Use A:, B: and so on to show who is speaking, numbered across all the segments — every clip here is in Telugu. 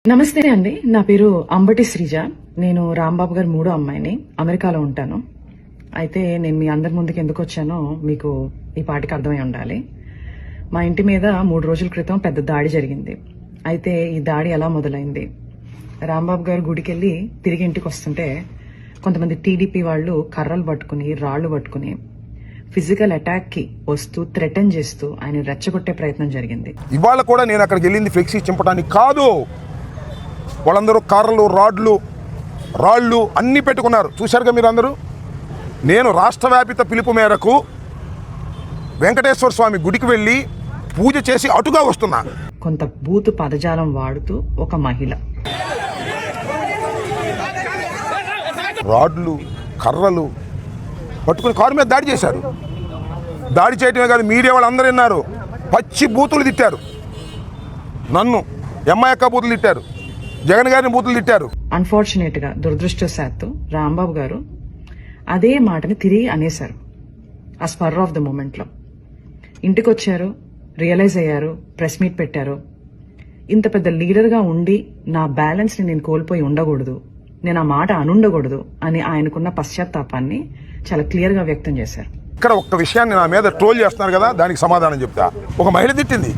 A: నమస్తే అండి. నా పేరు అంబటి శ్రీజ. నేను రాంబాబు గారి మూడో అమ్మాయిని. అమెరికాలో ఉంటాను. అయితే నేను మీ అందరి ముందుకు ఎందుకు వచ్చానో మీకు ఈ పాటికి అర్థమై ఉండాలి. మా ఇంటి మీద 3 రోజుల క్రితం పెద్ద దాడి జరిగింది. అయితే ఈ దాడి ఎలా మొదలైంది? రాంబాబు గారు గుడికెళ్ళి తిరిగి ఇంటికి వస్తుంటే కొంతమంది టీడీపీ వాళ్ళు కర్రలు పట్టుకుని రాళ్లు పట్టుకుని ఫిజికల్ అటాక్ కి వస్తూ థ్రెటన్ చేస్తూ ఆయన రెచ్చగొట్టే ప్రయత్నం జరిగింది.
B: ఇవాళ కూడా నేను అక్కడికి వెళ్ళింది ఫ్లెక్సీ చింపడానికి కాదు. వాళ్ళందరూ కర్రలు రాళ్ళు అన్నీ పెట్టుకున్నారు. చూశారుగా మీరు అందరూ. నేను రాష్ట్రవ్యాపిత పిలుపు మేరకు వెంకటేశ్వర స్వామి గుడికి వెళ్ళి పూజ చేసి అటుగా వస్తున్నా.
A: కొంత బూతు పదజాలం వాడుతూ ఒక మహిళ
B: రాడ్లు కర్రలు పట్టుకుని కారు మీద దాడి చేశారు. దాడి చేయటమే కాదు, మీడియా వాళ్ళందరూ విన్నారు. పచ్చి బూతులు తిట్టారు. నన్ను ఎంఐక్క బూతులు తిట్టారు, జగన్ గారిని బూతులు తిట్టారు.
A: అన్ఫార్చునేట్ గా దురదృష్టవశాత్తు రాంబాబు గారు అదే మాటని తిరిగి అనేశారు. ఆ స్పర్ ఆఫ్ ద మూమెంట్ లో ఇంటికి వచ్చారు, రియలైజ్ అయ్యారు, ప్రెస్ మీట్ పెట్టారు. ఇంత పెద్ద లీడర్ గా ఉండి నా బ్యాలెన్స్ ని నేను కోల్పోయి ఉండకూడదు, నేను ఆ మాట అనుండకూడదు అని ఆయనకున్న పశ్చాత్తాపాన్ని చాలా క్లియర్ గా వ్యక్తం చేశారు.
B: ఇక్కడ ఒక్క విషయాన్ని నా మీద ట్రోల్ చేస్తున్నారు కదా, దానికి సమాధానం చెప్తా. ఒక మహిళ తిట్టింది,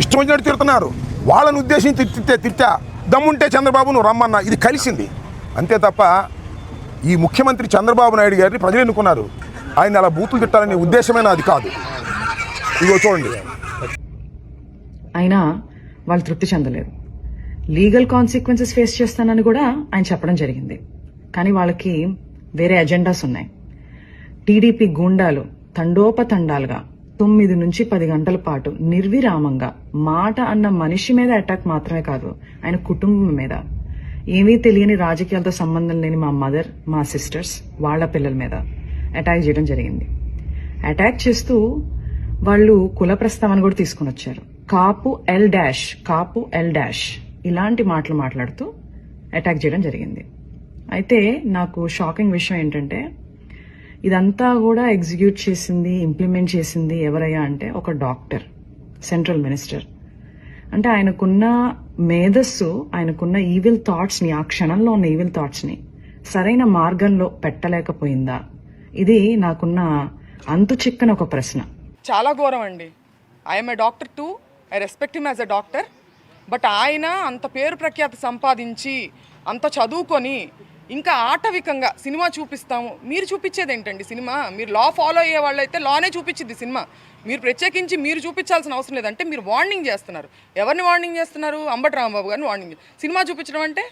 B: ఇష్టం వచ్చినట్టు తిడుతున్నారు. వాళ్ళని ఉద్దేశించి తిట్టా. దమ్ముంటే చంద్రబాబు నువ్వు రమ్మన్నా, ఇది కలిసింది అంతే తప్ప ఈ ముఖ్యమంత్రి చంద్రబాబు నాయుడు గారిని ప్రజలు ఎన్నుకున్నారు. ఆయన అలా బూతులు తిట్టాలనే ఉద్దేశమే నాది కాదు. ఇదిగో చూడండి.
A: అయినా వాళ్ళు తృప్తి చెందలేదు. లీగల్ కాన్సిక్వెన్సెస్ ఫేస్ చేస్తానని కూడా ఆయన చెప్పడం జరిగింది. కానీ వాళ్ళకి వేరే ఎజెండాస్ ఉన్నాయి. టీడీపీ గూండాలు తండోపతండాలుగా 9 నుంచి 10 గంటల పాటు నిర్విరామంగా మాట అన్న మనిషి మీద అటాక్ మాత్రమే కాదు, ఆయన కుటుంబం మీద, ఏమీ తెలియని రాజకీయాలతో సంబంధం లేని మా మదర్, మా సిస్టర్స్, వాళ్ల పిల్లల మీద అటాక్ చేయడం జరిగింది. అటాక్ చేస్తూ వాళ్ళు కుల ప్రస్తావన కూడా తీసుకుని వచ్చారు. కాపు ఎల్ డాష్ ఇలాంటి మాటలు మాట్లాడుతూ అటాక్ చేయడం జరిగింది. అయితే నాకు షాకింగ్ విషయం ఏంటంటే ఇదంతా కూడా ఎగ్జిక్యూట్ చేసింది, ఇంప్లిమెంట్ చేసింది ఎవరయ్యా అంటే ఒక డాక్టర్, సెంట్రల్ మినిస్టర్. అంటే ఆయనకున్న మేధస్సు, ఆయనకున్న ఈవిల్ థాట్స్ ని, ఆ క్షణంలో ఉన్న ఈవిల్ థాట్స్ ని సరైన మార్గంలో పెట్టలేకపోయిందా? ఇది నాకున్న అంతు చిక్కని ఒక ప్రశ్న.
C: చాలా ఘోరం అండి. I'm a doctor two, I respect him as a doctor. But ఆయన అంత పేరు ప్రఖ్యాతి సంపాదించి, అంత చదువుకొని, ఇంకా ఆటవికంగా సినిమా చూపిస్తాము. మీరు చూపించేది ఏంటండి సినిమా? మీరు లా ఫాలో అయ్యే వాళ్ళైతే లానే చూపించింది సినిమా. మీరు ప్రత్యేకించి మీరు చూపించాల్సిన అవసరం లేదంటే మీరు వార్నింగ్ చేస్తున్నారు. ఎవరిని వార్నింగ్ చేస్తున్నారు? అంబటి రాంబాబు గారిని వార్నింగ్. సినిమా చూపించడం అంటే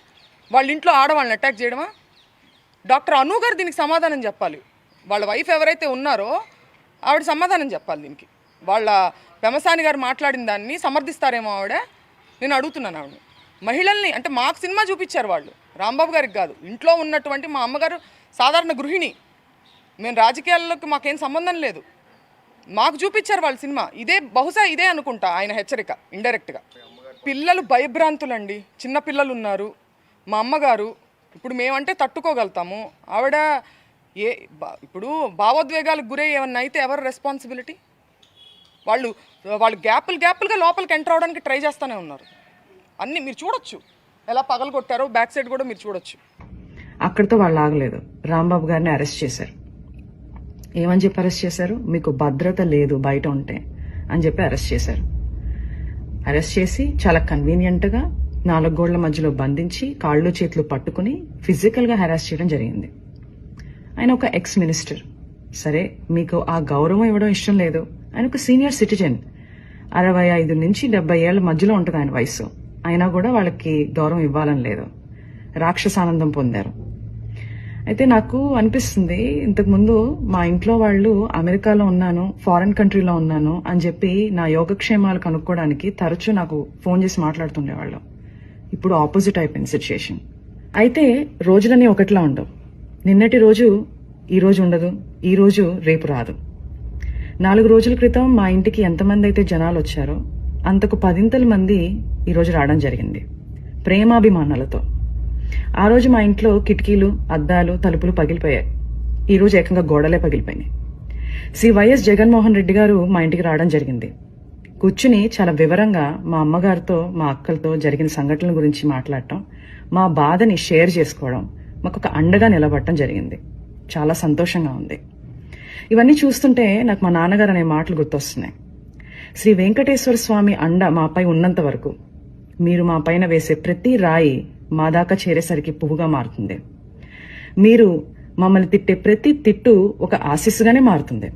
C: వాళ్ళ ఇంట్లో ఆడవాళ్ళని అటాక్ చేయడమా? డాక్టర్ అను గారు దీనికి సమాధానం చెప్పాలి. వాళ్ళ వైఫ్ ఎవరైతే ఉన్నారో ఆవిడ సమాధానం చెప్పాలి దీనికి. వాళ్ళ పెమసాని గారు మాట్లాడిన దాన్ని సమర్థిస్తారేమో ఆవిడ? నేను అడుగుతున్నాను ఆవిడని. మహిళల్ని అంటే మాకు సినిమా చూపించారు వాళ్ళు, రాంబాబు గారికి కాదు. ఇంట్లో ఉన్నటువంటి మా అమ్మగారు సాధారణ గృహిణి, మేము రాజకీయాల్లోకి మాకేం సంబంధం లేదు, మాకు చూపించారు వాళ్ళు సినిమా. బహుశా ఇదే అనుకుంటా ఆయన హెచ్చరిక ఇండైరెక్ట్గా. పిల్లలు భయభ్రాంతులండి, చిన్న పిల్లలు ఉన్నారు. మా అమ్మగారు ఇప్పుడు మేమంటే తట్టుకోగలుగుతాము, ఆవిడ ఇప్పుడు భావోద్వేగాలకు గురై ఏమన్నా అయితే ఎవరు రెస్పాన్సిబిలిటీ? వాళ్ళు గ్యాపులుగా లోపలికి ఎంటర్ అవడానికి ట్రై చేస్తూనే ఉన్నారు. అన్నీ మీరు చూడొచ్చు, ఎలా పగలు కొట్టారో బ్యాక్ సైడ్ కూడా మీరు చూడొచ్చు.
A: అక్కడితో వాళ్ళు ఆగలేదు. రాంబాబు గారిని అరెస్ట్ చేశారు. ఏమని చెప్పి అరెస్ట్ చేశారు? మీకు భద్రత లేదు బయట ఉంటే అని చెప్పి అరెస్ట్ చేశారు. అరెస్ట్ చేసి చాలా కన్వీనియంట్ గా 4 గోళ్ల మధ్యలో బంధించి కాళ్ళు చేతులు పట్టుకుని ఫిజికల్ గా హెరాస్ చేయడం జరిగింది. ఆయన ఒక ఎక్స్ మినిస్టర్. సరే, మీకు ఆ గౌరవం ఇవ్వడం ఇష్టం లేదు. ఆయన ఒక సీనియర్ సిటిజన్, 65 నుంచి 70 ఏళ్ల మధ్యలో ఉంటుంది ఆయన వయసు. అయినా కూడా వాళ్ళకి గౌరవం ఇవ్వాలని లేదు. రాక్షసానందం పొందారు. అయితే నాకు అనిపిస్తుంది, ఇంతకుముందు మా ఇంట్లో వాళ్ళు అమెరికాలో ఉన్నాను, ఫారెన్ కంట్రీలో ఉన్నాను అని చెప్పి నా యోగక్షేమాలు కనుక్కోవడానికి తరచూ నాకు ఫోన్ చేసి మాట్లాడుతుండేవాళ్ళు. ఇప్పుడు ఆపోజిట్ అయిపోయింది సిచ్యుయేషన్. అయితే రోజులన్నీ ఒకటిలా ఉండవు. నిన్నటి రోజు ఈ రోజు ఉండదు, ఈ రోజు రేపు రాదు. 4 రోజుల క్రితం మా ఇంటికి ఎంతమంది అయితే జనాలు వచ్చారో అంతకు 10 మంది ఈరోజు రావడం జరిగింది, ప్రేమాభిమానాలతో. ఆ రోజు మా ఇంట్లో కిటికీలు, అద్దాలు, తలుపులు పగిలిపోయాయి. ఈ రోజు ఏకంగా గోడలే పగిలిపోయినాయి. వైఎస్ జగన్మోహన్ రెడ్డి గారు మా ఇంటికి రావడం జరిగింది. కూర్చుని చాలా వివరంగా మా అమ్మగారితో మా అక్కలతో జరిగిన సంఘటనల గురించి మాట్లాడటం, మా బాధని షేర్ చేసుకోవడం, మాకు ఒక అండగా నిలబడటం జరిగింది. చాలా సంతోషంగా ఉంది. ఇవన్నీ చూస్తుంటే నాకు మా నాన్నగారు అనే మాటలు గుర్తొస్తున్నాయి. శ్రీ వెంకటేశ్వర స్వామి అండ మాపై ఉన్నంత వరకు మీరు మా పైన వేసే ప్రతి రాయి మా దాకా చేరేసరికి పువ్వుగా మారుతుంది. మీరు మమ్మల్ని తిట్టే ప్రతి తిట్టు ఒక ఆశీస్సుగానే మారుతుంది.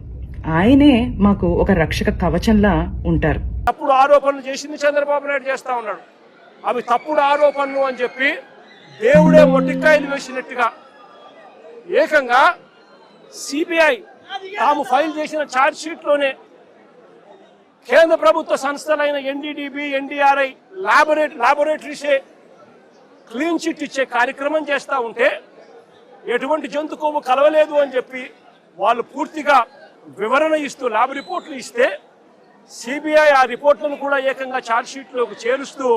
A: ఆయనే మాకు ఒక రక్షక కవచంలా ఉంటారు.
D: తప్పుడు ఆరోపణలు చేసింది చంద్రబాబు నాయుడు చేస్తా ఉన్నాడు. అవి తప్పుడు ఆరోపణలు అని చెప్పి దేవుడే మొట్టికాయలు వేసినట్టుగా ఏకంగా సిబిఐ తాము ఫైల్ చేసిన ఛార్జ్ షీట్లోనే కేంద్ర ప్రభుత్వ సంస్థలైన ఎన్డీడీబీ, ఎన్డీఆర్ఐ లాబొరేటరీసే క్లీన్ చిట్ ఇచ్చే కార్యక్రమం చేస్తూ ఉంటే ఎటువంటి జంతు కొవ్వు కలవలేదు అని చెప్పి వాళ్ళు పూర్తిగా వివరణ ఇస్తూ ల్యాబ్ రిపోర్ట్లు ఇస్తే సిబిఐ ఆ రిపోర్ట్లను కూడా ఏకంగా ఛార్జ్ షీట్లోకి చేరుస్తూ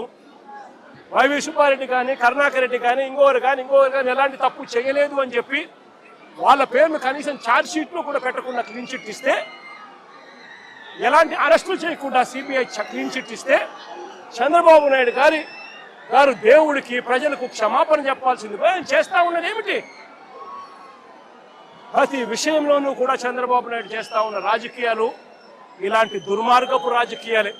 D: వైవి సుబ్బారెడ్డి కానీ, కరుణాకర్ రెడ్డి కానీ, ఇంకొకరు కానీ ఎలాంటి తప్పు చేయలేదు అని చెప్పి వాళ్ళ పేర్లు కనీసం ఛార్జ్ షీట్లో కూడా పెట్టకుండా క్లీన్ చిట్ ఇస్తే, ఎలాంటి అరెస్టులు చేయకుండా సిబిఐ క్లీన్ చిట్ ఇస్తే చంద్రబాబు నాయుడు గారు దేవుడికి ప్రజలకు క్షమాపణ చెప్పాల్సింది ఆయన చేస్తా ఉన్నది ఏమిటి? ప్రతి విషయంలోనూ కూడా చంద్రబాబు నాయుడు చేస్తా ఉన్న రాజకీయాలు ఇలాంటి దుర్మార్గపు రాజకీయాలే.